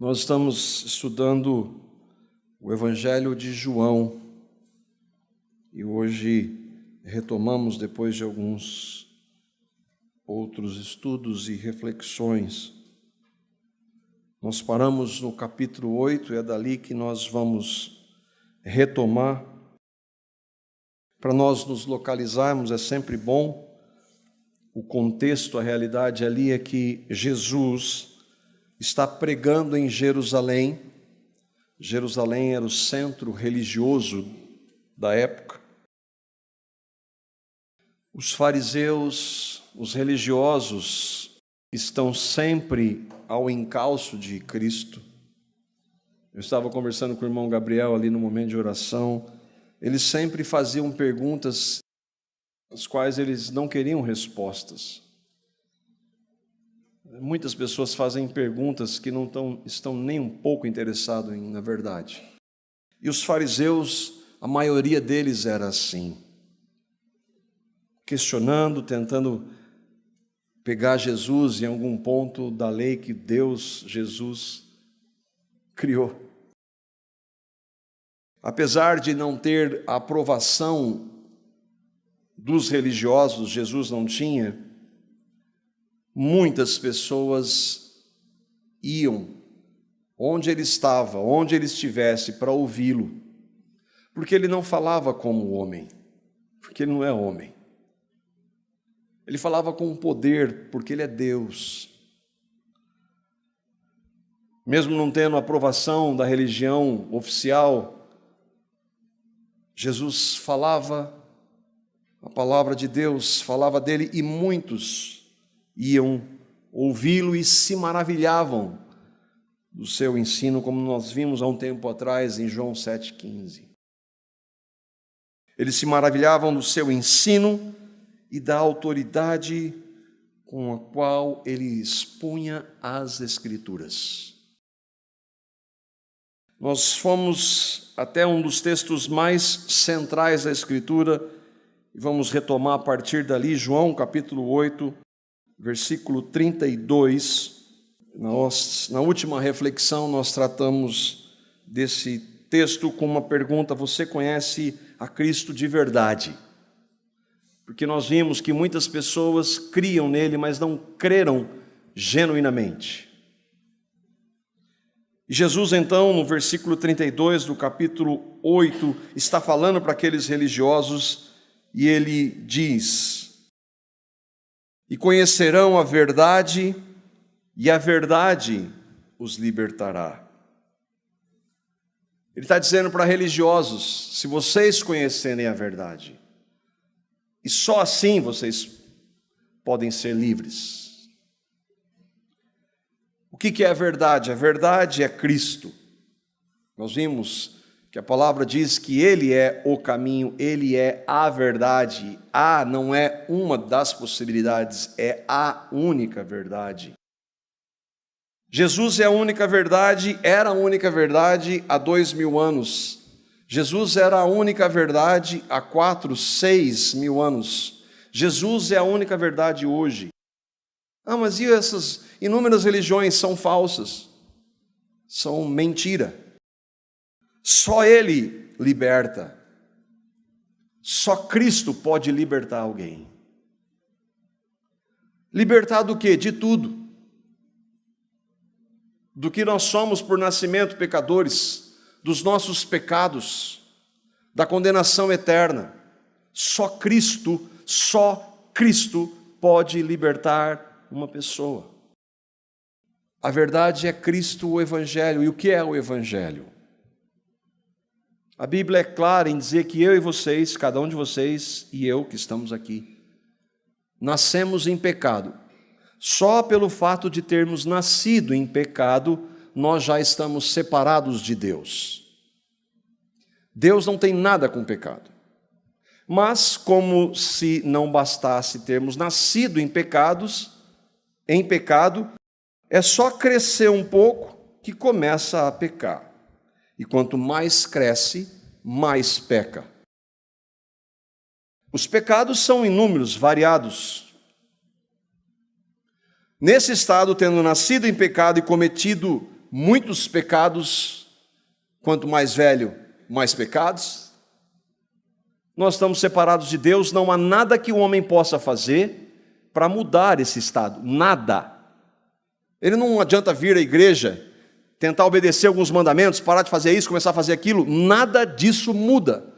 Nós estamos estudando o Evangelho de João e hoje retomamos, depois de alguns outros estudos e reflexões. Nós paramos no capítulo 8 e é dali que nós vamos retomar. Para nós nos localizarmos é sempre bom. O contexto, a realidade ali é que Jesus está pregando em Jerusalém. Jerusalém era o centro religioso da época. Os fariseus, os religiosos, estão sempre ao encalço de Cristo. Eu estava conversando com o irmão Gabriel ali no momento de oração. Eles sempre faziam perguntas às quais eles não queriam respostas. Muitas pessoas fazem perguntas que não estão nem um pouco interessados na verdade. E os fariseus, a maioria deles era assim, questionando, tentando pegar Jesus em algum ponto da lei que Jesus criou. Apesar de não ter a aprovação dos religiosos, Jesus não tinha, muitas pessoas iam onde ele estava, onde ele estivesse, para ouvi-lo, porque ele não falava como homem, porque ele não é homem. Ele falava com poder, porque ele é Deus. Mesmo não tendo aprovação da religião oficial, Jesus falava a palavra de Deus, falava dele, e muitos iam ouvi-lo e se maravilhavam do seu ensino, como nós vimos há um tempo atrás em João 7,15. Eles se maravilhavam do seu ensino e da autoridade com a qual ele expunha as Escrituras. Nós fomos até um dos textos mais centrais da Escritura e vamos retomar a partir dali, João capítulo 8, versículo 32. Na última reflexão nós tratamos desse texto com uma pergunta: você conhece a Cristo de verdade? Porque nós vimos que muitas pessoas criam nele, mas não creram genuinamente. E Jesus então, no versículo 32 do capítulo 8, está falando para aqueles religiosos e ele diz: e conhecerão a verdade, e a verdade os libertará. Ele está dizendo para religiosos: se vocês conhecerem a verdade, e só assim vocês podem ser livres. O que é a verdade? A verdade é Cristo. Nós vimos que a palavra diz que Ele é o caminho, Ele é a verdade. A não é uma das possibilidades, é a única verdade. Jesus é a única verdade, era a única verdade há 2000 anos. Jesus era a única verdade há 4, 6 mil anos. Jesus é a única verdade hoje. Mas e essas inúmeras religiões são falsas? São mentira. Só Ele liberta. Só Cristo pode libertar alguém. Libertar do quê? De tudo. Do que nós somos por nascimento pecadores, dos nossos pecados, da condenação eterna. Só Cristo pode libertar uma pessoa. A verdade é Cristo, o Evangelho. E o que é o Evangelho? A Bíblia é clara em dizer que eu e vocês, cada um de vocês e eu que estamos aqui, nascemos em pecado. Só pelo fato de termos nascido em pecado, nós já estamos separados de Deus. Deus não tem nada com pecado. Mas, como se não bastasse termos nascido em pecado, é só crescer um pouco que começa a pecar. E quanto mais cresce, mais peca. Os pecados são inúmeros, variados. Nesse estado, tendo nascido em pecado e cometido muitos pecados, quanto mais velho, mais pecados. Nós estamos separados de Deus, não há nada que o homem possa fazer para mudar esse estado, nada. Ele não adianta vir à igreja, tentar obedecer alguns mandamentos, parar de fazer isso, começar a fazer aquilo, nada disso muda.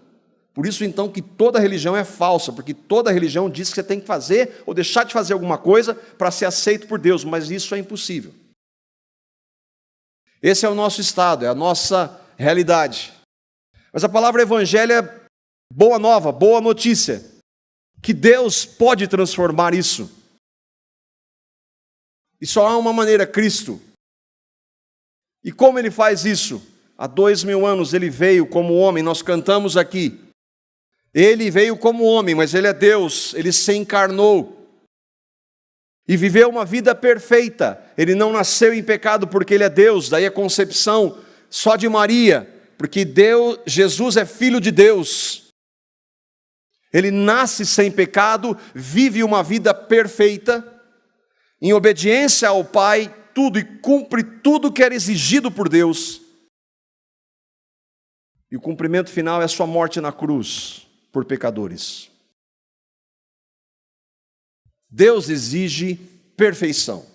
Por isso então que toda religião é falsa, porque toda religião diz que você tem que fazer ou deixar de fazer alguma coisa para ser aceito por Deus, mas isso é impossível. Esse é o nosso estado, é a nossa realidade. Mas a palavra evangelho é boa nova, boa notícia, que Deus pode transformar isso. E só há uma maneira, Cristo. E como Ele faz isso? Há 2000 anos Ele veio como homem, nós cantamos aqui. Ele veio como homem, mas Ele é Deus, Ele se encarnou. E viveu uma vida perfeita. Ele não nasceu em pecado porque Ele é Deus, daí a concepção só de Maria, porque Jesus é Filho de Deus. Ele nasce sem pecado, vive uma vida perfeita, em obediência ao Pai, tudo e cumpre tudo que era exigido por Deus. E o cumprimento final é a sua morte na cruz por pecadores. Deus exige perfeição.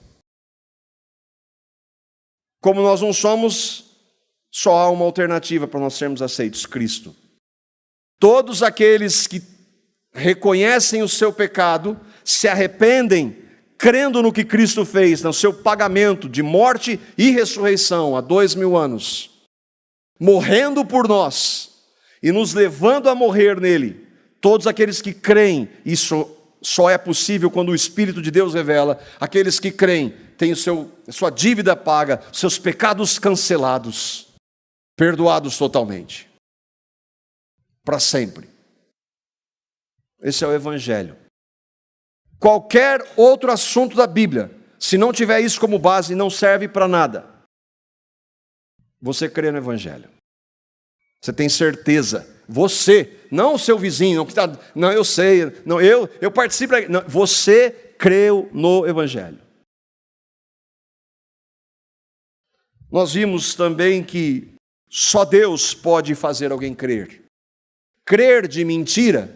Como nós não somos, só há uma alternativa para nós sermos aceitos: Cristo. Todos aqueles que reconhecem o seu pecado, se arrependem, crendo no que Cristo fez, no seu pagamento de morte e ressurreição há 2000 anos, morrendo por nós e nos levando a morrer nele, todos aqueles que creem, isso só é possível quando o Espírito de Deus revela, aqueles que creem têm a sua dívida paga, seus pecados cancelados, perdoados totalmente, para sempre. Esse é o Evangelho. Qualquer outro assunto da Bíblia, se não tiver isso como base, não serve para nada. Você crê no Evangelho. Você tem certeza. Você, não o seu vizinho, não, eu sei, não, eu participo. Não, você creu no Evangelho. Nós vimos também que só Deus pode fazer alguém crer. Crer de mentira,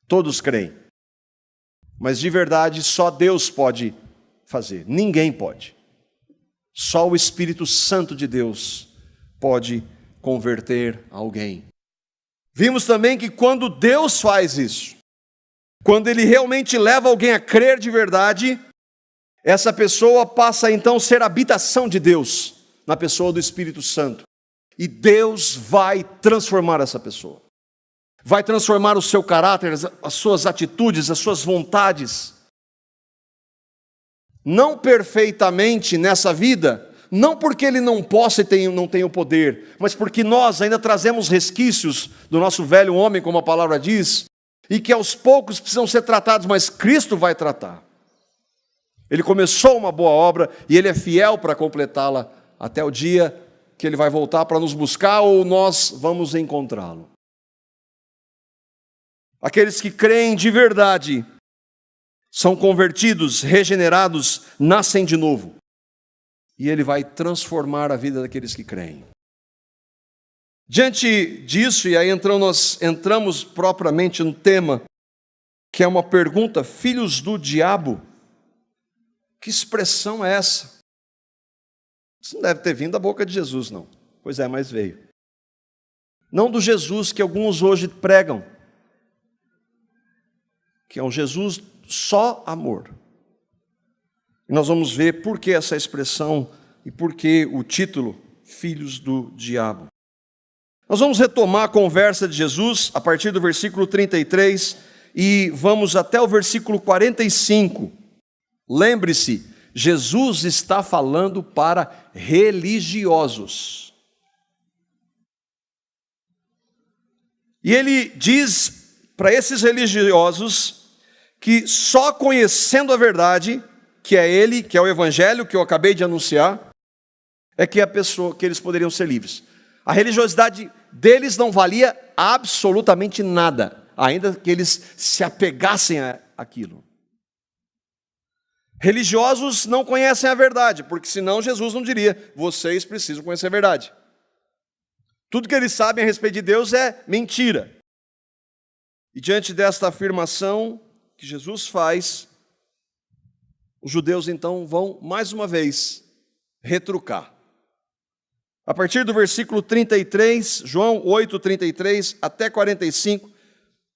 todos creem. Mas de verdade, só Deus pode fazer. Ninguém pode. Só o Espírito Santo de Deus pode converter alguém. Vimos também que quando Deus faz isso, quando Ele realmente leva alguém a crer de verdade, essa pessoa passa então a ser habitação de Deus, na pessoa do Espírito Santo. E Deus vai transformar essa pessoa. Vai transformar o seu caráter, as suas atitudes, as suas vontades. Não perfeitamente nessa vida, não porque ele não possa e não tenha o poder, mas porque nós ainda trazemos resquícios do nosso velho homem, como a palavra diz, e que aos poucos precisam ser tratados, mas Cristo vai tratar. Ele começou uma boa obra e Ele é fiel para completá-la até o dia que Ele vai voltar para nos buscar ou nós vamos encontrá-lo. Aqueles que creem de verdade são convertidos, regenerados, nascem de novo. E Ele vai transformar a vida daqueles que creem. Diante disso, e aí nós entramos propriamente no tema, que é uma pergunta: filhos do diabo? Que expressão é essa? Isso não deve ter vindo da boca de Jesus, não. Pois é, mas veio. Não do Jesus que alguns hoje pregam, que é um Jesus só amor. E nós vamos ver por que essa expressão e por que o título, filhos do diabo. Nós vamos retomar a conversa de Jesus a partir do versículo 33 e vamos até o versículo 45. Lembre-se, Jesus está falando para religiosos. E Ele diz para esses religiosos que só conhecendo a verdade, que é Ele, que é o Evangelho que eu acabei de anunciar, é que eles poderiam ser livres. A religiosidade deles não valia absolutamente nada, ainda que eles se apegassem àquilo. Religiosos não conhecem a verdade, porque senão Jesus não diria: vocês precisam conhecer a verdade. Tudo que eles sabem a respeito de Deus é mentira. E diante desta afirmação que Jesus faz, os judeus então vão mais uma vez retrucar. A partir do versículo 33, João 8, 33 até 45,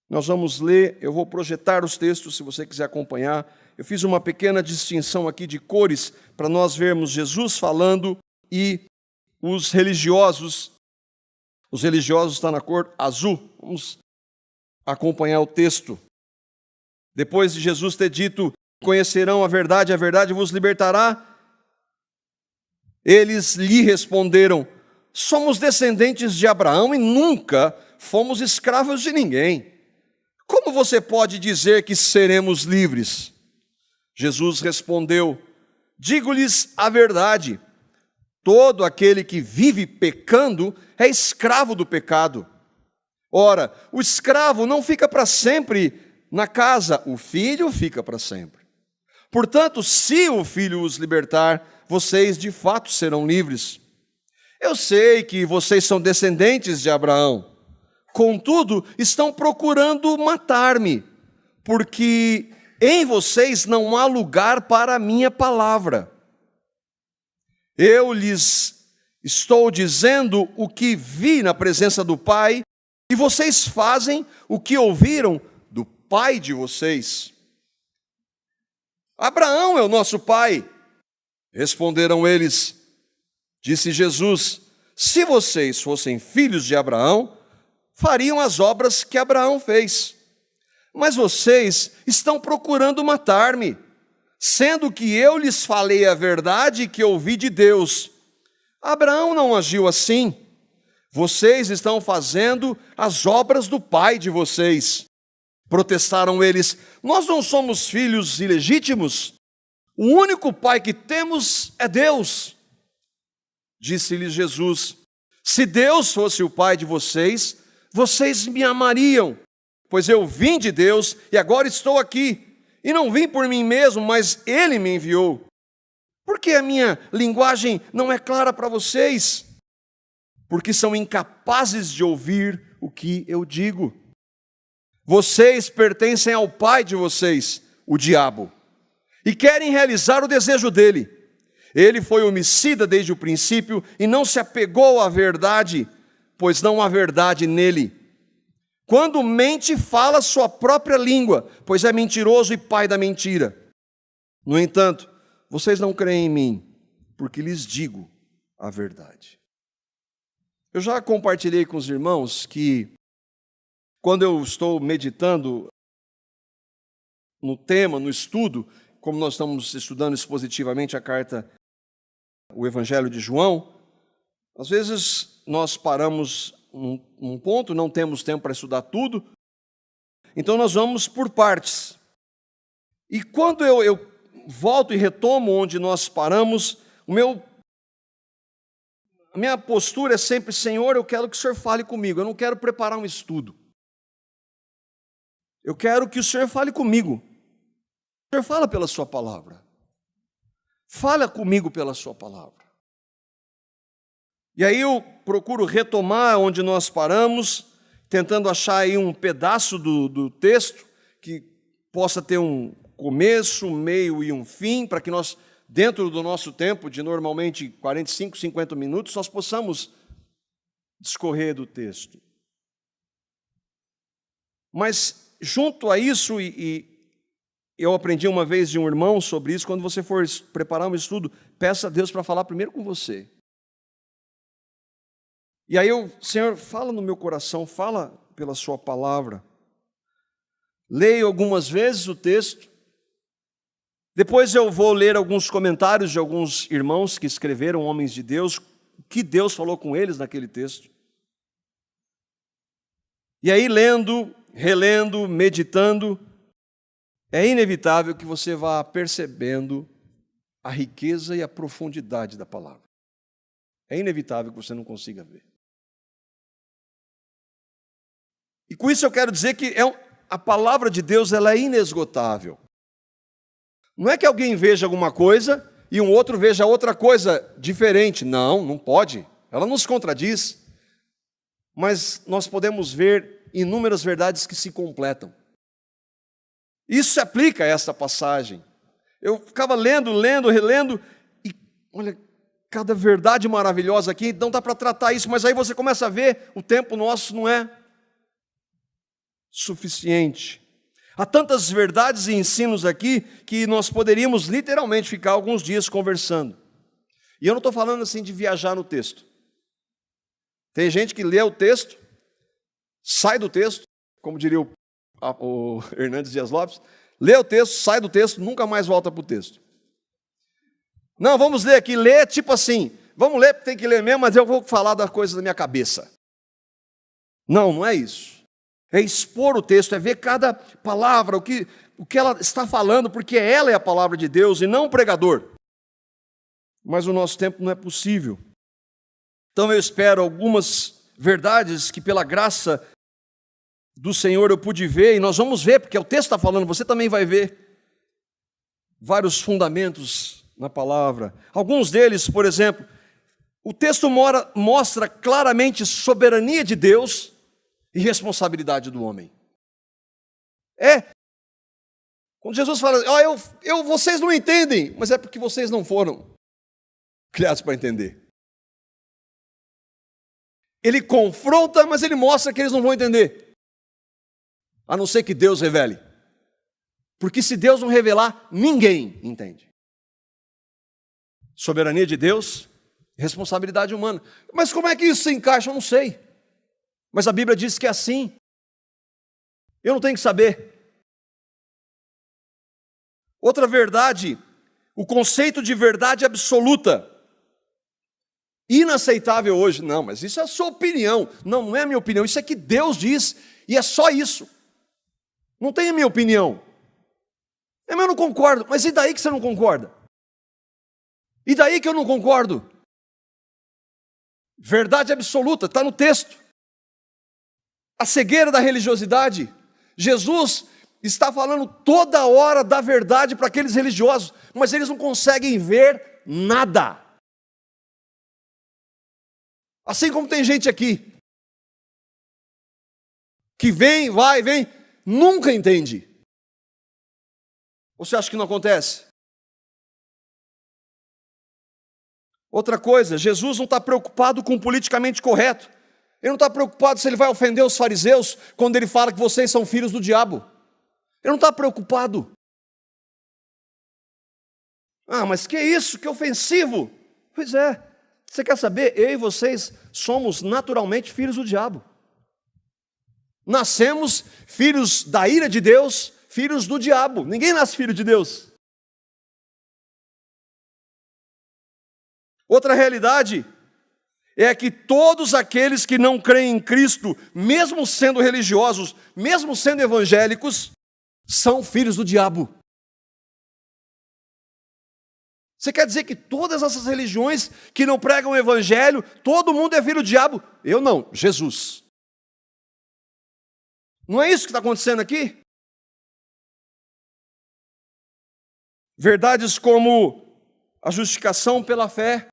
nós vamos ler, eu vou projetar os textos se você quiser acompanhar. Eu fiz uma pequena distinção aqui de cores para nós vermos Jesus falando e os religiosos estão na cor azul. Vamos acompanhar o texto. Depois de Jesus ter dito: conhecerão a verdade vos libertará. Eles lhe responderam: somos descendentes de Abraão e nunca fomos escravos de ninguém. Como você pode dizer que seremos livres? Jesus respondeu: digo-lhes a verdade. Todo aquele que vive pecando é escravo do pecado. Ora, o escravo não fica para sempre na casa, o filho fica para sempre. Portanto, se o filho os libertar, vocês de fato serão livres. Eu sei que vocês são descendentes de Abraão, contudo, estão procurando matar-me, porque em vocês não há lugar para a minha palavra. Eu lhes estou dizendo o que vi na presença do Pai, e vocês fazem o que ouviram do pai de vocês. Abraão é o nosso pai. Responderam eles. Disse Jesus: se vocês fossem filhos de Abraão, fariam as obras que Abraão fez. Mas vocês estão procurando matar-me, sendo que eu lhes falei a verdade que ouvi de Deus. Abraão não agiu assim. Vocês estão fazendo as obras do pai de vocês. Protestaram eles: nós não somos filhos ilegítimos. O único pai que temos é Deus. Disse-lhes Jesus: se Deus fosse o pai de vocês, vocês me amariam, pois eu vim de Deus e agora estou aqui. E não vim por mim mesmo, mas Ele me enviou. Por que a minha linguagem não é clara para vocês? Porque são incapazes de ouvir o que eu digo. Vocês pertencem ao pai de vocês, o diabo, e querem realizar o desejo dele. Ele foi homicida desde o princípio e não se apegou à verdade, pois não há verdade nele. Quando mente, fala sua própria língua, pois é mentiroso e pai da mentira. No entanto, vocês não creem em mim, porque lhes digo a verdade. Eu já compartilhei com os irmãos que, quando eu estou meditando no tema, no estudo, como nós estamos estudando expositivamente a carta, o Evangelho de João, às vezes nós paramos num ponto, não temos tempo para estudar tudo, então nós vamos por partes. E quando eu volto e retomo onde nós paramos, a minha postura é sempre: Senhor, eu quero que o Senhor fale comigo, eu não quero preparar um estudo. Eu quero que o Senhor fale comigo. O Senhor fala pela sua palavra. Fala comigo pela sua palavra. E aí eu procuro retomar onde nós paramos, tentando achar aí um pedaço do texto que possa ter um começo, um meio e um fim, para que nós, dentro do nosso tempo de normalmente 45, 50 minutos, nós possamos discorrer do texto. Mas junto a isso, e eu aprendi uma vez de um irmão sobre isso, quando você for preparar um estudo, peça a Deus para falar primeiro com você. E aí Senhor, fala no meu coração, fala pela sua palavra. Leio algumas vezes o texto, depois eu vou ler alguns comentários de alguns irmãos que escreveram, homens de Deus, o que Deus falou com eles naquele texto. E aí, lendo, relendo, meditando, é inevitável que você vá percebendo a riqueza e a profundidade da palavra. É inevitável que você não consiga ver. E com isso eu quero dizer que a palavra de Deus ela é inesgotável. Não é que alguém veja alguma coisa e um outro veja outra coisa diferente. Não, não pode. Ela nos contradiz. Mas nós podemos ver inúmeras verdades que se completam. Isso se aplica a esta passagem. Eu ficava lendo, relendo, e olha, cada verdade maravilhosa aqui, não dá para tratar isso, mas aí você começa a ver, o tempo nosso não é suficiente. Há tantas verdades e ensinos aqui que nós poderíamos literalmente ficar alguns dias conversando. E eu não estou falando assim de viajar no texto. Tem gente que lê o texto, sai do texto, como diria o Hernandes Dias Lopes, lê o texto, sai do texto, nunca mais volta para o texto. Não, vamos ler aqui, ler tipo assim, vamos ler porque tem que ler mesmo, mas eu vou falar das coisas da minha cabeça. Não, não é isso. É expor o texto, é ver cada palavra, o que ela está falando, porque ela é a palavra de Deus e não o pregador. Mas o nosso tempo não é possível. Então eu espero algumas verdades que pela graça do Senhor eu pude ver, e nós vamos ver, porque o texto está falando, você também vai ver vários fundamentos na palavra. Alguns deles, por exemplo, o texto mostra claramente soberania de Deus e responsabilidade do homem. Quando Jesus fala, vocês não entendem, mas é porque vocês não foram criados para entender. Ele confronta, mas ele mostra que eles não vão entender. A não ser que Deus revele. Porque se Deus não revelar, ninguém entende. Soberania de Deus, responsabilidade humana. Mas como é que isso se encaixa? Eu não sei. Mas a Bíblia diz que é assim. Eu não tenho que saber. Outra verdade, o conceito de verdade absoluta. Inaceitável hoje. Não, mas isso é a sua opinião. Não, não é a minha opinião. Isso é que Deus diz e é só isso. Não tem a minha opinião. Eu não concordo. Mas e daí que você não concorda? E daí que eu não concordo? Verdade absoluta, está no texto. A cegueira da religiosidade. Jesus está falando toda hora da verdade para aqueles religiosos, mas eles não conseguem ver nada. Assim como tem gente aqui que vem, nunca entende. Ou você acha que não acontece? Outra coisa, Jesus não está preocupado com o politicamente correto. Ele não está preocupado se ele vai ofender os fariseus quando ele fala que vocês são filhos do diabo. Ele não está preocupado. Ah, mas que isso? Que ofensivo! Pois é, você quer saber? Eu e vocês somos naturalmente filhos do diabo. Nascemos filhos da ira de Deus, filhos do diabo. Ninguém nasce filho de Deus. Outra realidade é que todos aqueles que não creem em Cristo, mesmo sendo religiosos, mesmo sendo evangélicos, são filhos do diabo. Você quer dizer que todas essas religiões que não pregam o evangelho, todo mundo é filho do diabo? Eu não, Jesus. Não é isso que está acontecendo aqui? Verdades como a justificação pela fé.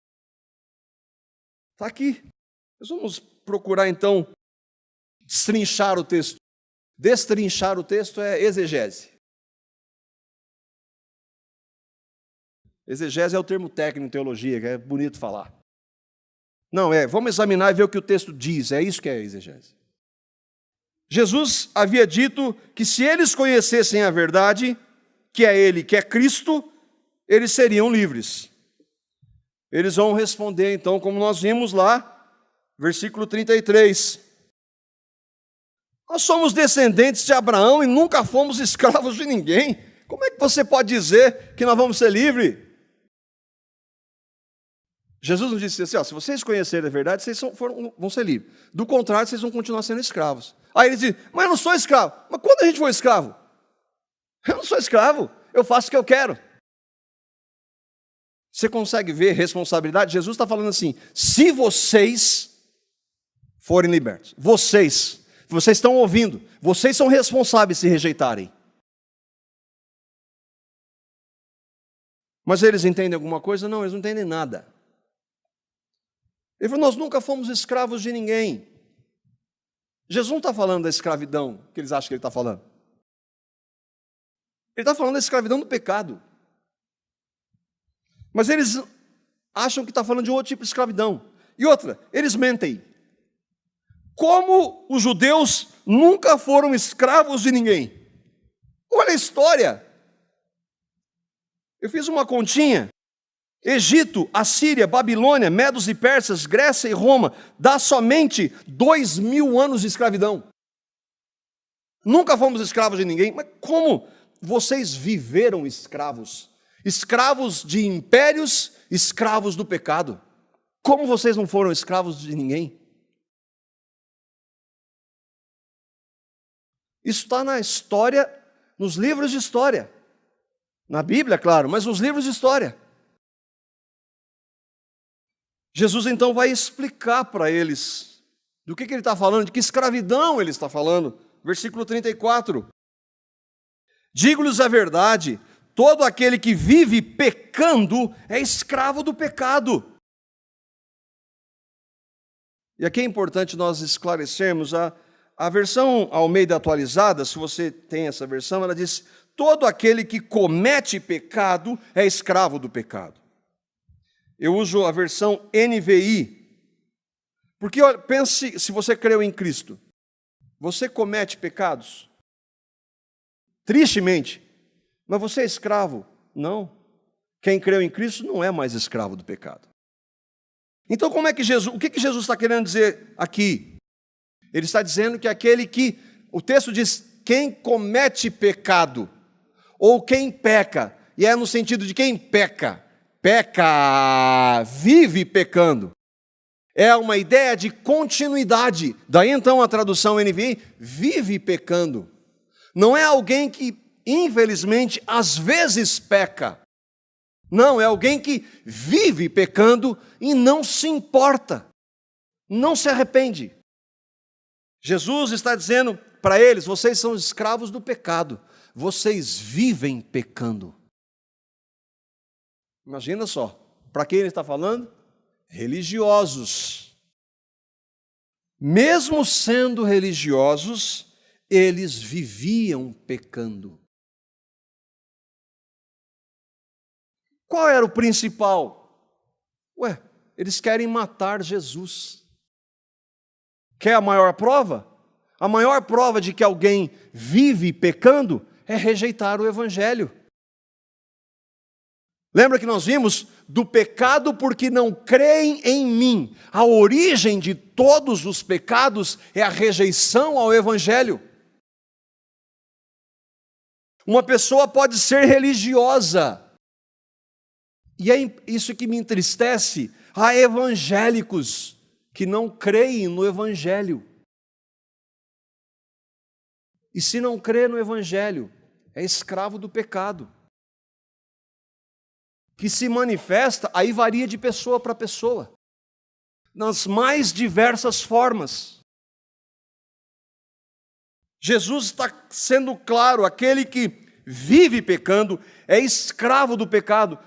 Está aqui. Nós vamos procurar então destrinchar o texto. Destrinchar o texto é exegese. Exegese é o termo técnico em teologia, que é bonito falar. Não, vamos examinar e ver o que o texto diz. É isso que é exegese. Jesus havia dito que se eles conhecessem a verdade, que é Ele, que é Cristo, eles seriam livres. Eles vão responder, então, como nós vimos lá, versículo 33. Nós somos descendentes de Abraão e nunca fomos escravos de ninguém. Como é que você pode dizer que nós vamos ser livres? Jesus não disse assim, se vocês conhecerem a verdade, vocês vão ser livres. Do contrário, vocês vão continuar sendo escravos. Aí eles dizem, mas eu não sou escravo. Mas quando a gente for escravo? Eu não sou escravo, eu faço o que eu quero. Você consegue ver responsabilidade? Jesus está falando assim, se vocês forem libertos, vocês estão ouvindo, vocês são responsáveis se rejeitarem. Mas eles entendem alguma coisa? Não, eles não entendem nada. Ele falou, nós nunca fomos escravos de ninguém. Jesus não está falando da escravidão que eles acham que ele está falando. Ele está falando da escravidão do pecado. Mas eles acham que está falando de um outro tipo de escravidão. E outra, eles mentem. Como os judeus nunca foram escravos de ninguém. Olha a história. Eu fiz uma continha. Egito, Assíria, Babilônia, Medos e Persas, Grécia e Roma, dá somente 2000 anos de escravidão. Nunca fomos escravos de ninguém, mas como vocês viveram escravos? Escravos de impérios, escravos do pecado. Como vocês não foram escravos de ninguém? Isso está na história, nos livros de história. Na Bíblia, claro, mas nos livros de história. Jesus então vai explicar para eles do que ele está falando, de que escravidão ele está falando. Versículo 34. Digo-lhes a verdade, todo aquele que vive pecando é escravo do pecado. E aqui é importante nós esclarecermos, a versão Almeida atualizada, se você tem essa versão, ela diz, todo aquele que comete pecado é escravo do pecado. Eu uso a versão NVI, porque olha, pense, se você creu em Cristo, você comete pecados? Tristemente, mas você é escravo? Não. Quem creu em Cristo não é mais escravo do pecado. Então, como é que Jesus, o que Jesus está querendo dizer aqui? Ele está dizendo que aquele que, o texto diz, quem comete pecado, ou quem peca, e é no sentido de quem peca, vive pecando. É uma ideia de continuidade. Daí então a tradução NVI, vive pecando. Não é alguém que, infelizmente, às vezes peca. Não, é alguém que vive pecando e não se importa, não se arrepende. Jesus está dizendo para eles, vocês são escravos do pecado, vocês vivem pecando. Imagina só, para quem ele está falando? Religiosos. Mesmo sendo religiosos, eles viviam pecando. Qual era o principal? Eles querem matar Jesus. Quer a maior prova? A maior prova de que alguém vive pecando é rejeitar o Evangelho. Lembra que nós vimos do pecado porque não creem em mim. A origem de todos os pecados é a rejeição ao Evangelho. Uma pessoa pode ser religiosa, e é isso que me entristece. Há evangélicos que não creem no Evangelho. E se não crê no Evangelho, é escravo do pecado. Que se manifesta, aí varia de pessoa para pessoa, nas mais diversas formas. Jesus está sendo claro, aquele que vive pecando é escravo do pecado.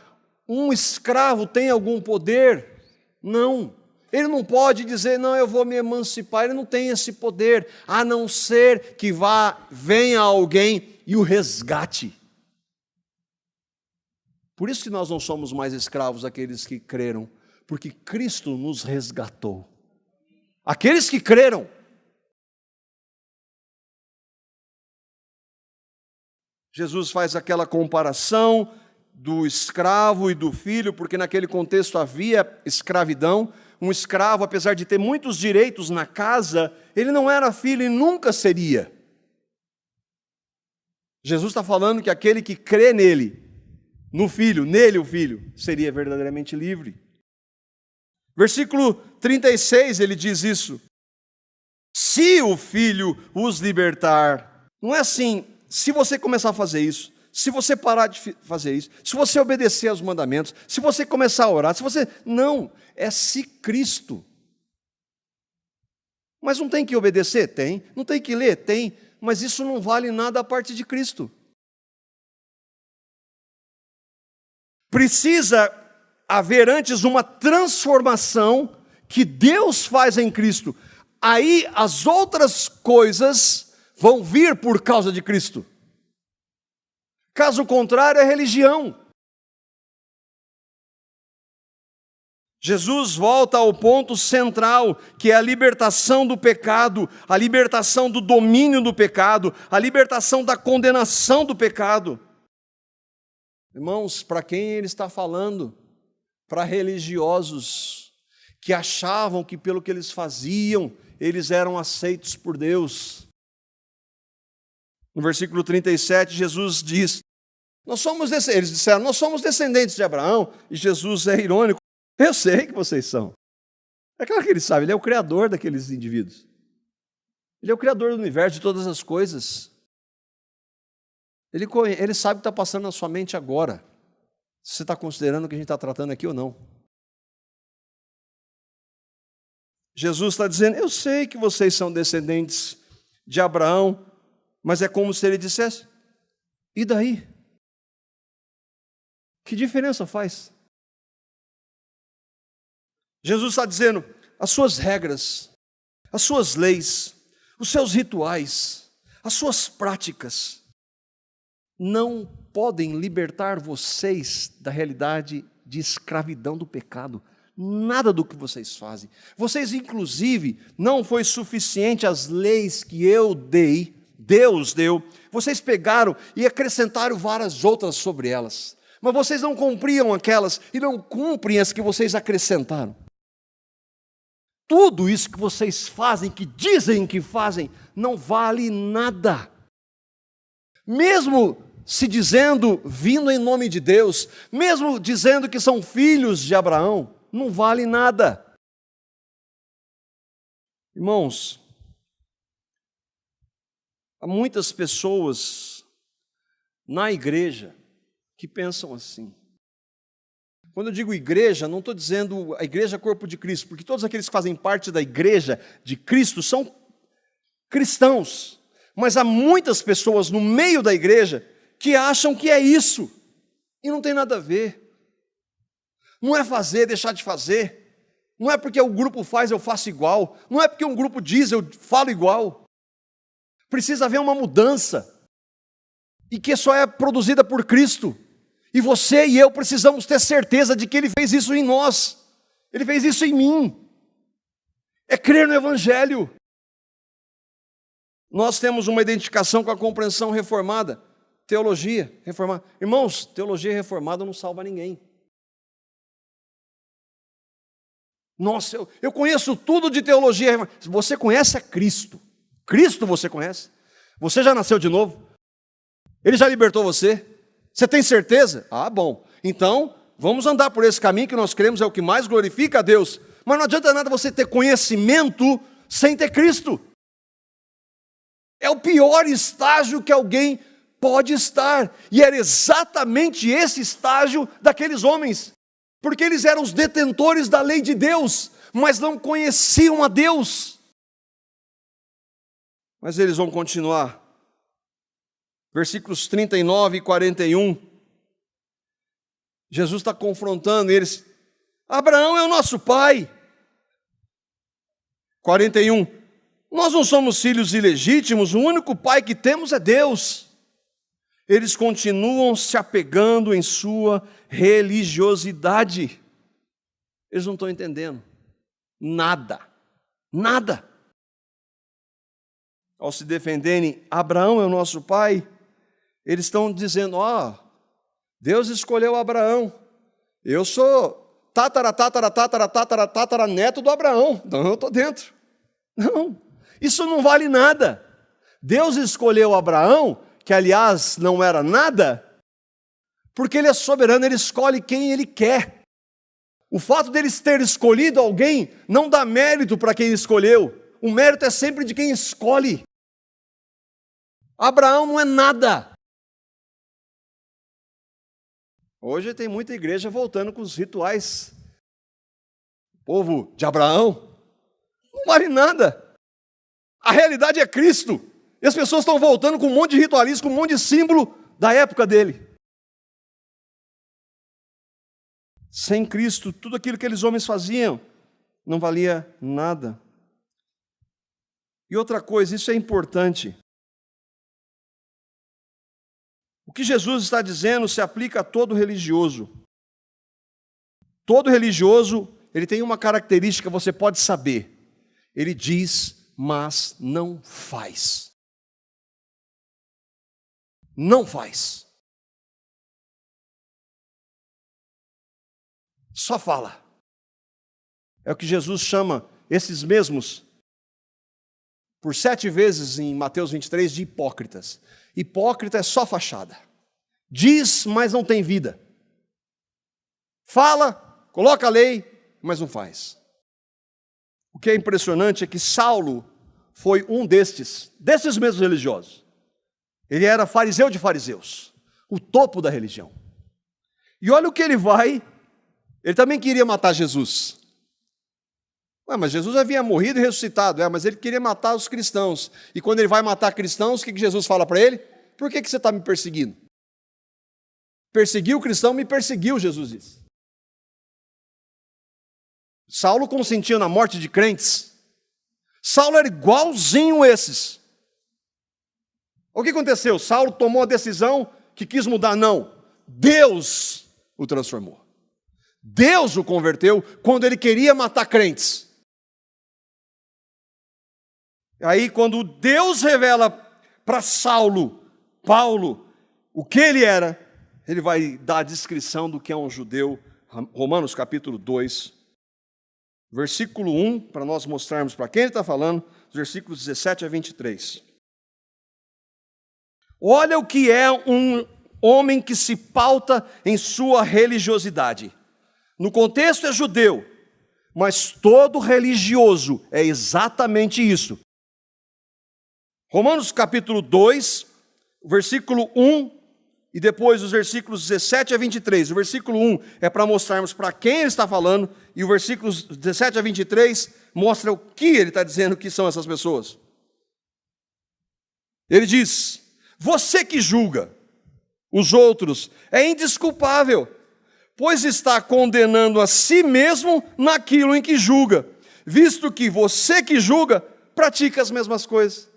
Um escravo tem algum poder? Não. Ele não pode dizer, não, eu vou me emancipar. Ele não tem esse poder, a não ser que venha alguém e o resgate. Por isso que nós não somos mais escravos daqueles que creram, porque Cristo nos resgatou. Aqueles que creram. Jesus faz aquela comparação do escravo e do filho, porque naquele contexto havia escravidão. Um escravo, apesar de ter muitos direitos na casa, ele não era filho e nunca seria. Jesus está falando que aquele que crê nele, no filho, nele o filho, seria verdadeiramente livre. Versículo 36, ele diz isso. Se o filho os libertar, não é assim, se você começar a fazer isso, se você parar de fazer isso, se você obedecer aos mandamentos, se você começar a orar, se você... Não, é se Cristo. Mas não tem que obedecer? Tem. Não tem que ler? Tem. Mas isso não vale nada a parte de Cristo. Precisa haver antes uma transformação que Deus faz em Cristo. Aí as outras coisas vão vir por causa de Cristo. Caso contrário, é religião. Jesus volta ao ponto central, que é a libertação do pecado, a libertação do domínio do pecado, a libertação da condenação do pecado. Irmãos, para quem ele está falando? Para religiosos que achavam que pelo que eles faziam, eles eram aceitos por Deus. No versículo 37, Jesus diz, eles disseram, nós somos descendentes de Abraão, e Jesus é irônico, eu sei que vocês são. É claro que ele sabe, ele é o criador daqueles indivíduos. Ele é o criador do universo, de todas as coisas. Ele sabe o que está passando na sua mente agora. Se você está considerando o que a gente está tratando aqui ou não. Jesus está dizendo, eu sei que vocês são descendentes de Abraão, mas é como se ele dissesse, e daí? Que diferença faz? Jesus está dizendo, as suas regras, as suas leis, os seus rituais, as suas práticas, não podem libertar vocês da realidade de escravidão do pecado. Nada do que vocês fazem. Vocês, inclusive, não foi suficiente as leis que eu dei, Deus deu, vocês pegaram e acrescentaram várias outras sobre elas. Mas vocês não cumpriam aquelas e não cumprem as que vocês acrescentaram. Tudo isso que vocês fazem, que dizem que fazem, não vale nada. Mesmo se dizendo, vindo em nome de Deus, mesmo dizendo que são filhos de Abraão, não vale nada. Irmãos, há muitas pessoas na igreja que pensam assim. Quando eu digo igreja, não estou dizendo a igreja corpo de Cristo, porque todos aqueles que fazem parte da igreja de Cristo são cristãos. Mas há muitas pessoas no meio da igreja que acham que é isso, e não tem nada a ver. Não é fazer, deixar de fazer. Não é porque o grupo faz, eu faço igual. Não é porque um grupo diz, eu falo igual. Precisa haver uma mudança, e que só é produzida por Cristo. E você e eu precisamos ter certeza de que Ele fez isso em nós. Ele fez isso em mim. É crer no Evangelho. Nós temos uma identificação com a compreensão reformada. Teologia reformada. Irmãos, teologia reformada não salva ninguém. Nossa, eu conheço tudo de teologia reformada. Você conhece a Cristo. Cristo você conhece. Você já nasceu de novo. Ele já libertou você. Você tem certeza? Ah, bom. Então, vamos andar por esse caminho que nós cremos é o que mais glorifica a Deus. Mas não adianta nada você ter conhecimento sem ter Cristo. É o pior estágio que alguém pode estar. E era exatamente esse estágio daqueles homens. Porque eles eram os detentores da lei de Deus, mas não conheciam a Deus. Mas eles vão continuar. Versículos 39 e 41. Jesus está confrontando eles. Abraão é o nosso pai. 41. Nós não somos filhos ilegítimos, o único pai que temos é Deus. Eles continuam se apegando em sua religiosidade. Eles não estão entendendo nada. Nada. Ao se defenderem, Abraão é o nosso pai, eles estão dizendo, Deus escolheu Abraão. Eu sou tataraneto do Abraão. Então eu estou dentro. Não, isso não vale nada. Deus escolheu Abraão, que aliás não era nada, porque Ele é soberano, Ele escolhe quem Ele quer. O fato deles ter escolhido alguém não dá mérito para quem escolheu. O mérito é sempre de quem escolhe. Abraão não é nada. Hoje tem muita igreja voltando com os rituais. O povo de Abraão não vale nada. A realidade é Cristo. E as pessoas estão voltando com um monte de ritualismo, com um monte de símbolo da época dele. Sem Cristo, tudo aquilo que aqueles homens faziam não valia nada. E outra coisa, isso é importante. O que Jesus está dizendo se aplica a todo religioso. Todo religioso, ele tem uma característica, você pode saber. Ele diz, mas não faz. Não faz. Só fala. É o que Jesus chama esses mesmos, por 7 vezes em Mateus 23, de hipócritas. Hipócrita é só fachada. Diz, mas não tem vida. Fala, coloca a lei, mas não faz. O que é impressionante é que Saulo foi um desses mesmos religiosos. Ele era fariseu de fariseus, o topo da religião. E olha o que ele vai, ele também queria matar Jesus. Mas Jesus havia morrido e ressuscitado, mas ele queria matar os cristãos. E quando ele vai matar cristãos, o que Jesus fala para ele? Por que você está me perseguindo? Perseguiu o cristão, me perseguiu, Jesus disse. Saulo consentia na morte de crentes. Saulo era igualzinho esses. O que aconteceu? Saulo tomou a decisão que quis mudar? Não. Deus o transformou. Deus o converteu quando ele queria matar crentes. Aí, quando Deus revela para Paulo, o que ele era, ele vai dar a descrição do que é um judeu. Romanos capítulo 2, versículo 1, para nós mostrarmos para quem ele está falando, versículos 17 a 23. Olha o que é um homem que se pauta em sua religiosidade. No contexto é judeu, mas todo religioso é exatamente isso. Romanos capítulo 2, versículo 1, e depois os versículos 17 a 23. O versículo 1 é para mostrarmos para quem ele está falando, e o versículos 17 a 23 mostra o que ele está dizendo que são essas pessoas. Ele diz, você que julga os outros é indesculpável, pois está condenando a si mesmo naquilo em que julga, visto que você que julga pratica as mesmas coisas.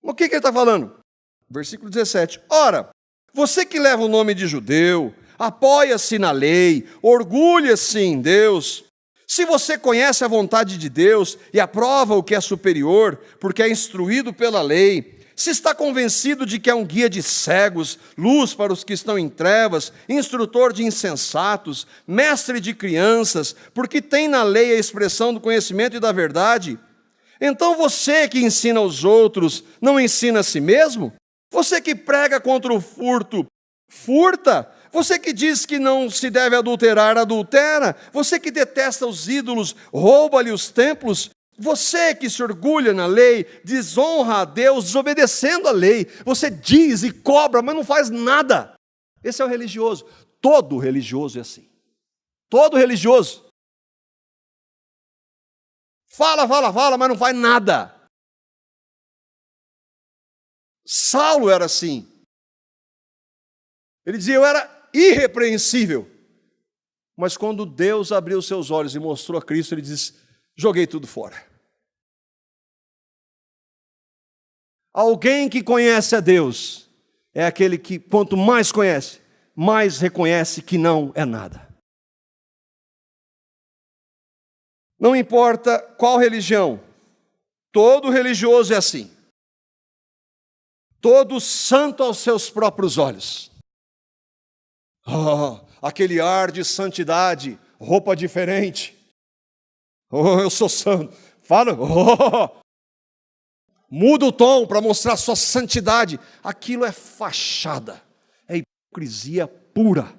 O que ele está falando? Versículo 17. Ora, você que leva o nome de judeu, apoia-se na lei, orgulha-se em Deus. Se você conhece a vontade de Deus e aprova o que é superior, porque é instruído pela lei, se está convencido de que é um guia de cegos, luz para os que estão em trevas, instrutor de insensatos, mestre de crianças, porque tem na lei a expressão do conhecimento e da verdade, então você que ensina aos outros, não ensina a si mesmo? Você que prega contra o furto, furta? Você que diz que não se deve adulterar, adultera? Você que detesta os ídolos, rouba-lhe os templos? Você que se orgulha na lei, desonra a Deus, desobedecendo a lei. Você diz e cobra, mas não faz nada. Esse é o religioso. Todo religioso é assim. Todo religioso. Fala, mas não faz nada. Saulo era assim. Ele dizia, eu era irrepreensível. Mas quando Deus abriu seus olhos e mostrou a Cristo, ele disse, joguei tudo fora. Alguém que conhece a Deus é aquele que, quanto mais conhece, mais reconhece que não é nada. Não importa qual religião, todo religioso é assim. Todo santo aos seus próprios olhos. Oh, aquele ar de santidade, roupa diferente. Oh, eu sou santo. Fala, muda o tom para mostrar sua santidade. Aquilo é fachada, é hipocrisia pura.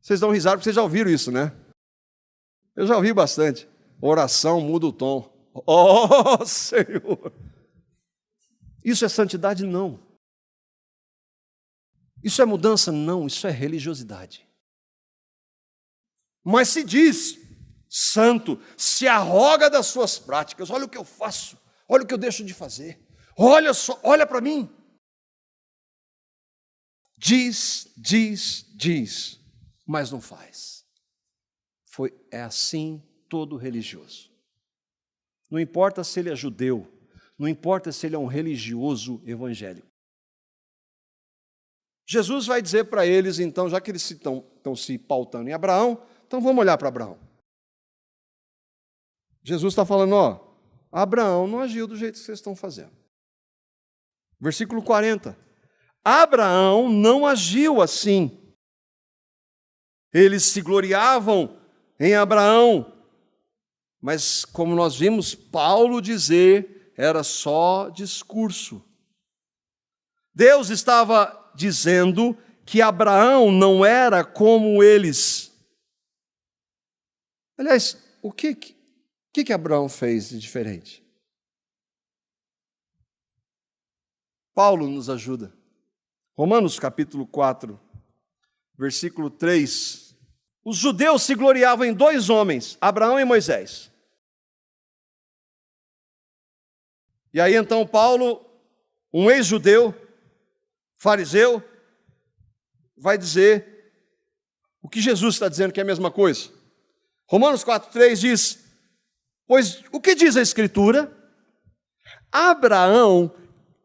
Vocês dão risada porque vocês já ouviram isso, né? Eu já ouvi bastante. Oração muda o tom. Oh, Senhor! Isso é santidade? Não. Isso é mudança? Não, isso é religiosidade. Mas se diz santo, se arroga das suas práticas. Olha o que eu faço, olha o que eu deixo de fazer. Olha só, olha para mim. diz, mas não faz. É assim todo religioso. Não importa se ele é judeu, não importa se ele é um religioso evangélico. Jesus vai dizer para eles, então, já que eles estão se pautando em Abraão, então vamos olhar para Abraão. Jesus está falando, Abraão não agiu do jeito que vocês estão fazendo. Versículo 40. Abraão não agiu assim. Eles se gloriavam em Abraão, mas como nós vimos Paulo dizer, era só discurso. Deus estava dizendo que Abraão não era como eles. Aliás, o que Abraão fez de diferente? Paulo nos ajuda. Romanos capítulo 4, versículo 3. Os judeus se gloriavam em dois homens, Abraão e Moisés. E aí então Paulo, um ex-judeu, fariseu, vai dizer o que Jesus está dizendo que é a mesma coisa. Romanos 4,3 diz, pois o que diz a Escritura? Abraão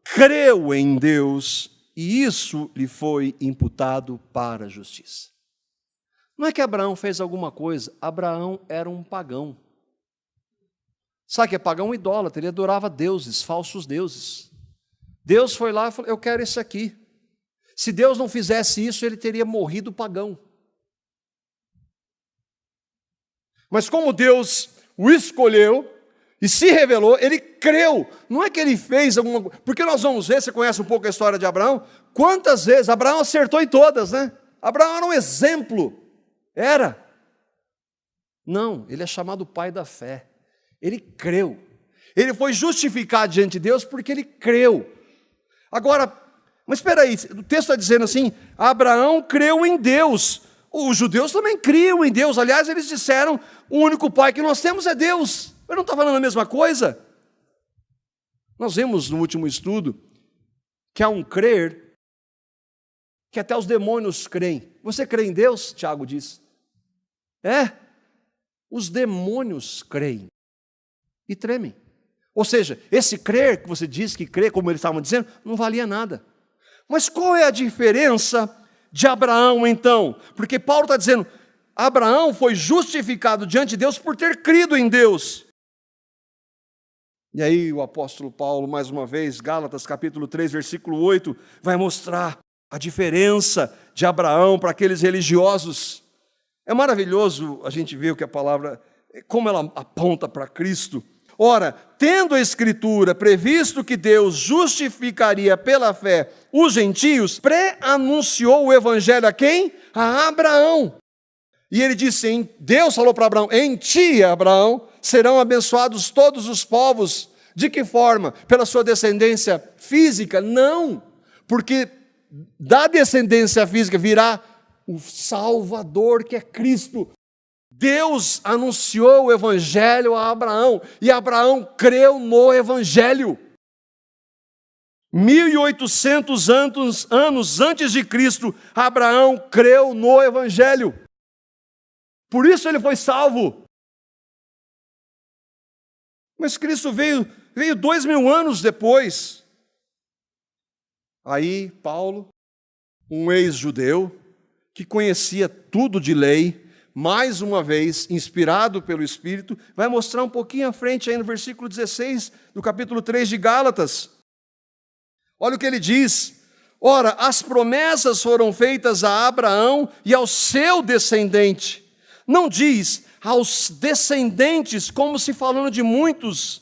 creu em Deus e isso lhe foi imputado para a justiça. Não é que Abraão fez alguma coisa, Abraão era um pagão. Sabe que é pagão? Um idólatra, ele adorava deuses, falsos deuses. Deus foi lá e falou, eu quero esse aqui. Se Deus não fizesse isso, ele teria morrido pagão. Mas como Deus o escolheu e se revelou, ele creu. Não é que ele fez alguma coisa. Porque nós vamos ver, você conhece um pouco a história de Abraão, quantas vezes, Abraão acertou em todas, né? Abraão era um exemplo. Era. Não, ele é chamado pai da fé. Ele creu. Ele foi justificado diante de Deus porque ele creu. Agora, mas espera aí, o texto está dizendo assim, Abraão creu em Deus. Os judeus também criam em Deus. Aliás, eles disseram, o único pai que nós temos é Deus. Eu não estou falando a mesma coisa? Nós vimos no último estudo que há um crer que até os demônios creem. Você crê em Deus? Tiago diz. Os demônios creem e tremem. Ou seja, esse crer que você diz que crê, como eles estavam dizendo, não valia nada. Mas qual é a diferença de Abraão então? Porque Paulo está dizendo, Abraão foi justificado diante de Deus por ter crido em Deus. E aí o apóstolo Paulo, mais uma vez, Gálatas capítulo 3, versículo 8, vai mostrar a diferença de Abraão para aqueles religiosos. É maravilhoso a gente ver o que a palavra, como ela aponta para Cristo. Ora, tendo a Escritura previsto que Deus justificaria pela fé os gentios, pré-anunciou o Evangelho a quem? A Abraão. E ele disse, Deus falou para Abraão, em ti, Abraão, serão abençoados todos os povos. De que forma? Pela sua descendência física? Não, porque da descendência física virá o Salvador, que é Cristo. Deus anunciou o Evangelho a Abraão, e Abraão creu no Evangelho. 1800 anos antes de Cristo, Abraão creu no Evangelho. Por isso ele foi salvo. Mas Cristo veio 2000 anos depois. Aí Paulo, um ex-judeu, que conhecia tudo de lei, mais uma vez, inspirado pelo Espírito, vai mostrar um pouquinho à frente aí no versículo 16 do capítulo 3 de Gálatas. Olha o que ele diz. Ora, as promessas foram feitas a Abraão e ao seu descendente. Não diz aos descendentes como se falando de muitos,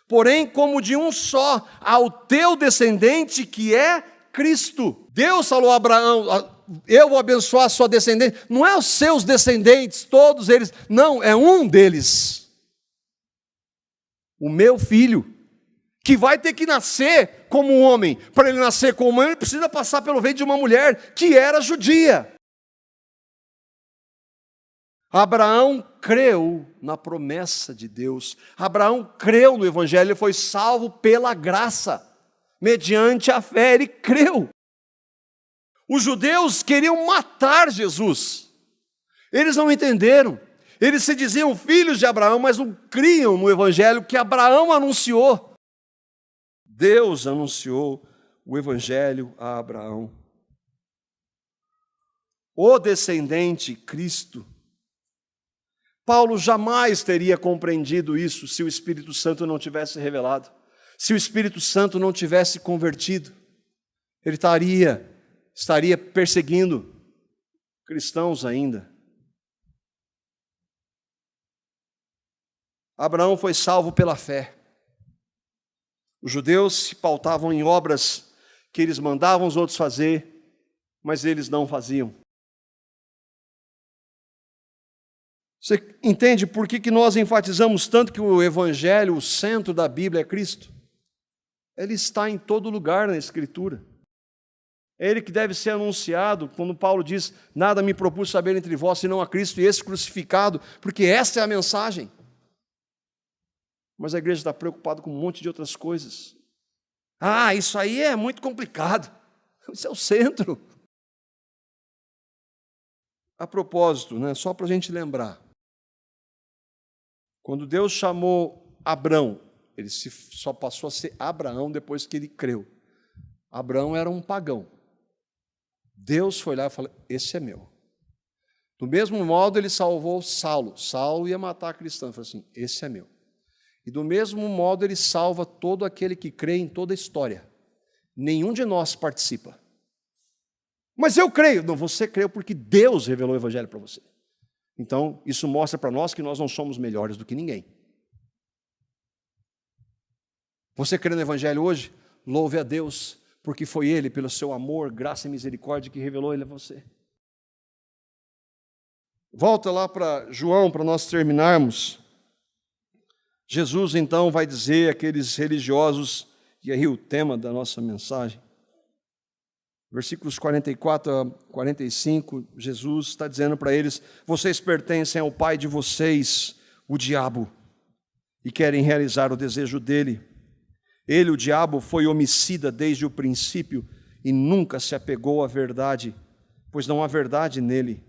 porém como de um só, ao teu descendente que é Cristo. Deus falou a Abraão, eu vou abençoar a sua descendência. Não é os seus descendentes, todos eles. Não, é um deles. O meu filho, que vai ter que nascer como um homem. Para ele nascer como homem, ele precisa passar pelo ventre de uma mulher que era judia. Abraão creu na promessa de Deus. Abraão creu no Evangelho, ele foi salvo pela graça. Mediante a fé, ele creu. Os judeus queriam matar Jesus. Eles não entenderam. Eles se diziam filhos de Abraão, mas não criam no evangelho que Abraão anunciou. Deus anunciou o evangelho a Abraão. O descendente Cristo. Paulo jamais teria compreendido isso se o Espírito Santo não tivesse revelado. Se o Espírito Santo não tivesse convertido. Ele estaria perseguindo cristãos ainda. Abraão foi salvo pela fé. Os judeus se pautavam em obras que eles mandavam os outros fazer, mas eles não faziam. Você entende por que nós enfatizamos tanto que o Evangelho, o centro da Bíblia é Cristo? Ele está em todo lugar na Escritura. É Ele que deve ser anunciado, quando Paulo diz, nada me propus saber entre vós, senão a Cristo e esse crucificado, porque essa é a mensagem. Mas a igreja está preocupada com um monte de outras coisas. Ah, isso aí é muito complicado. Isso é o centro. A propósito, só para a gente lembrar, quando Deus chamou Abrão, ele só passou a ser Abraão depois que ele creu. Abraão era um pagão. Deus foi lá e falou, esse é meu. Do mesmo modo, ele salvou Saulo. Saulo ia matar cristãos. Ele falou assim, esse é meu. E do mesmo modo, ele salva todo aquele que crê em toda a história. Nenhum de nós participa. Mas eu creio. Não, você creu porque Deus revelou o Evangelho para você. Então, isso mostra para nós que nós não somos melhores do que ninguém. Você crê no Evangelho hoje? Louve a Deus, porque foi Ele, pelo seu amor, graça e misericórdia, que revelou Ele a você. Volta lá para João, para nós terminarmos. Jesus, então, vai dizer àqueles religiosos, e aí o tema da nossa mensagem, versículos 44 a 45, Jesus está dizendo para eles, vocês pertencem ao pai de vocês, o diabo, e querem realizar o desejo dele. Ele, o diabo, foi homicida desde o princípio e nunca se apegou à verdade, pois não há verdade nele.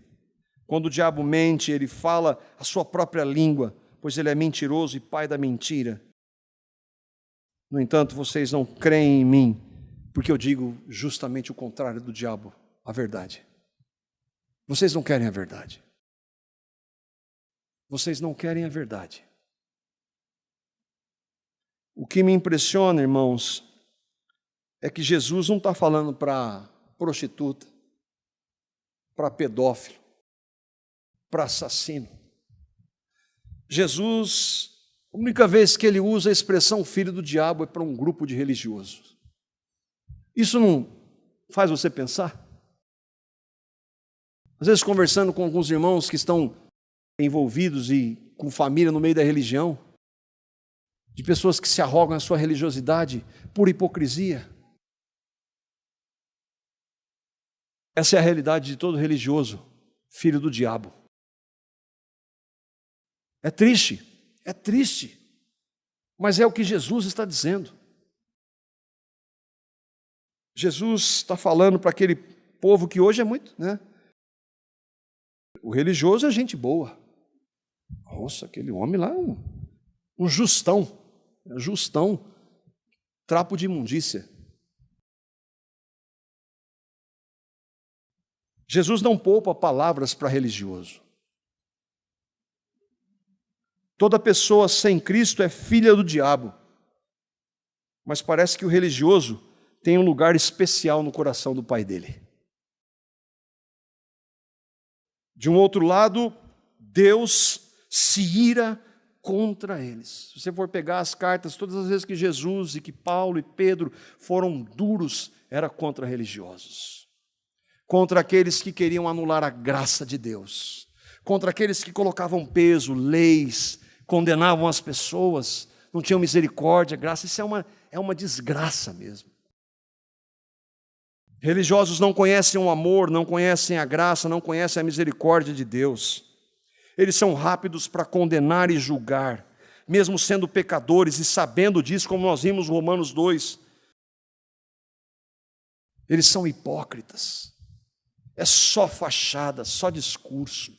Quando o diabo mente, ele fala a sua própria língua, pois ele é mentiroso e pai da mentira. No entanto, vocês não creem em mim, porque eu digo justamente o contrário do diabo, a verdade. Vocês não querem a verdade. Vocês não querem a verdade. O que me impressiona, irmãos, é que Jesus não está falando para prostituta, para pedófilo, para assassino. Jesus, a única vez que ele usa a expressão filho do diabo é para um grupo de religiosos. Isso não faz você pensar? Às vezes conversando com alguns irmãos que estão envolvidos e com família no meio da religião, de pessoas que se arrogam a sua religiosidade por hipocrisia. Essa é a realidade de todo religioso, filho do diabo. É triste, mas é o que Jesus está dizendo. Jesus está falando para aquele povo que hoje é muito, O religioso é gente boa. Nossa, aquele homem lá é um justão, trapo de imundícia. Jesus não poupa palavras para religioso. Toda pessoa sem Cristo é filha do diabo. Mas parece que o religioso tem um lugar especial no coração do pai dele. De um outro lado, Deus se ira contra eles. Se você for pegar as cartas, todas as vezes que Jesus e que Paulo e Pedro foram duros, era contra religiosos. Contra aqueles que queriam anular a graça de Deus. Contra aqueles que colocavam peso, leis, condenavam as pessoas, não tinham misericórdia, graça. Isso é uma desgraça mesmo. Religiosos não conhecem o amor, não conhecem a graça, não conhecem a misericórdia de Deus. Eles são rápidos para condenar e julgar, mesmo sendo pecadores e sabendo disso, como nós vimos em Romanos 2. Eles são hipócritas. é só fachada, só discurso.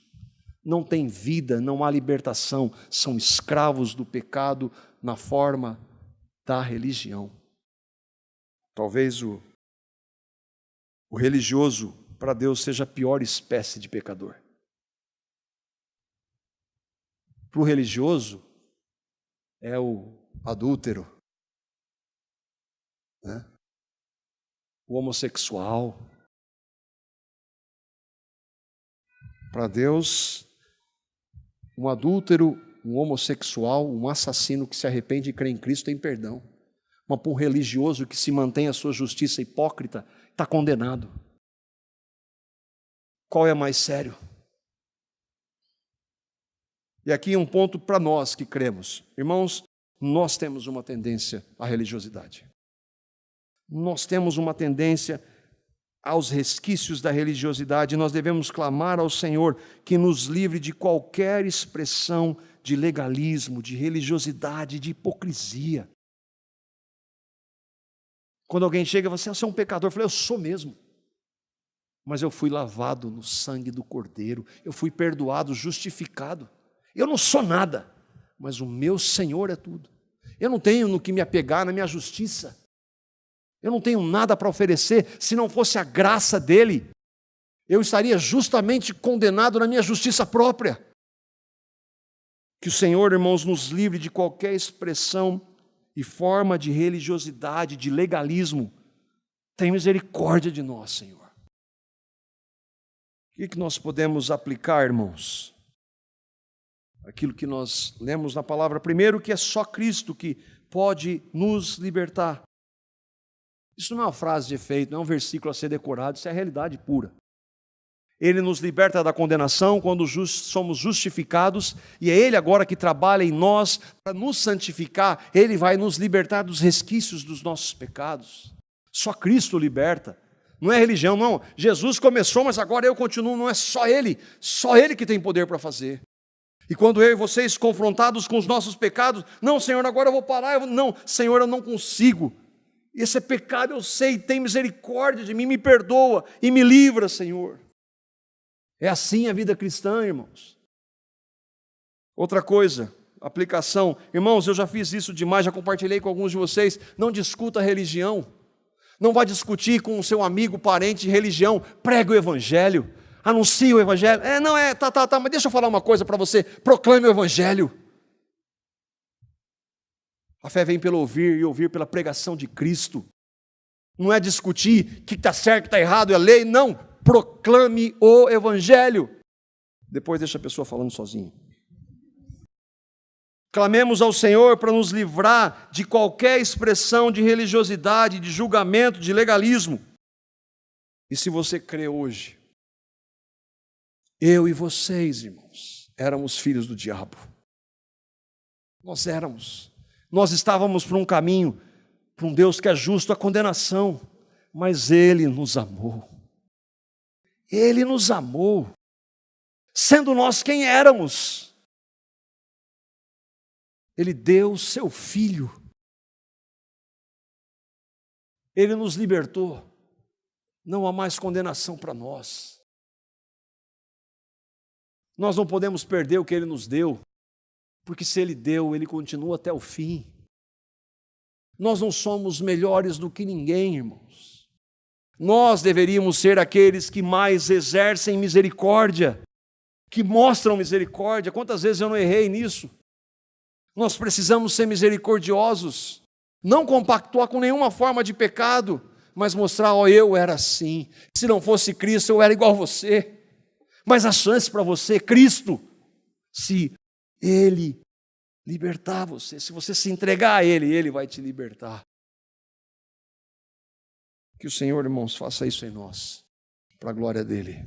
Não tem vida, não há libertação. São escravos do pecado na forma da religião. Talvez o religioso para Deus seja a pior espécie de pecador. Para o religioso é o adúltero, né? O homossexual. Para Deus, um adúltero, um homossexual, um assassino que se arrepende e crê em Cristo tem perdão. Mas para um religioso que se mantém a sua justiça hipócrita, está condenado. Qual é mais sério? E aqui um ponto para nós que cremos. Irmãos, nós temos uma tendência à religiosidade. Nós temos uma tendência aos resquícios da religiosidade. Nós devemos clamar ao Senhor que nos livre de qualquer expressão de legalismo, de religiosidade, de hipocrisia. Quando alguém chega e fala assim, você é um pecador, eu falei, eu sou mesmo. Mas eu fui lavado no sangue do Cordeiro, eu fui perdoado, justificado. Eu não sou nada, mas o meu Senhor é tudo. Eu não tenho no que me apegar na minha justiça. Eu não tenho nada para oferecer. Se não fosse a graça dele, eu estaria justamente condenado na minha justiça própria. Que o Senhor, irmãos, nos livre de qualquer expressão e forma de religiosidade, de legalismo. Tem misericórdia de nós, Senhor. O que nós podemos aplicar, irmãos? Aquilo que nós lemos na palavra. Primeiro, que é só Cristo que pode nos libertar. Isso não é uma frase de efeito, não é um versículo a ser decorado, isso é a realidade pura. Ele nos liberta da condenação quando somos justificados, e é Ele agora que trabalha em nós para nos santificar. Ele vai nos libertar dos resquícios dos nossos pecados. Só Cristo liberta. Não é religião, não. Jesus começou, mas agora eu continuo. Não é só Ele que tem poder para fazer. E quando eu e vocês confrontados com os nossos pecados, não, Senhor, agora eu vou parar. Não, Senhor, eu não consigo. Esse é pecado, eu sei, tem misericórdia de mim, me perdoa e me livra, Senhor. É assim a vida cristã, irmãos. Outra coisa, aplicação. Irmãos, eu já fiz isso demais, já compartilhei com alguns de vocês. Não discuta religião. Não vá discutir com o seu amigo, parente de religião. Pregue o evangelho. Anuncie o evangelho. Mas deixa eu falar uma coisa para você. Proclame o evangelho. A fé vem pelo ouvir e ouvir pela pregação de Cristo. Não é discutir o que está certo, o que está errado, é lei. Não, proclame o evangelho. Depois deixa a pessoa falando sozinha. Clamemos ao Senhor para nos livrar de qualquer expressão de religiosidade, de julgamento, de legalismo. E se você crê hoje, eu e vocês, irmãos, éramos filhos do diabo. Nós éramos. Nós estávamos por um caminho, para um Deus que é justo, a condenação, mas Ele nos amou. Ele nos amou, sendo nós quem éramos. Ele deu o seu Filho. Ele nos libertou. Não há mais condenação para nós. Nós não podemos perder o que Ele nos deu. Porque se Ele deu, Ele continua até o fim. Nós não somos melhores do que ninguém, irmãos. Nós deveríamos ser aqueles que mais exercem misericórdia, que mostram misericórdia. Quantas vezes eu não errei nisso? Nós precisamos ser misericordiosos, não compactuar com nenhuma forma de pecado, mas mostrar, eu era assim. Se não fosse Cristo, eu era igual a você. Mas a chance para você, Cristo, se Ele libertar você, se você se entregar a Ele, Ele vai te libertar. Que o Senhor, irmãos, faça isso em nós, para a glória dEle.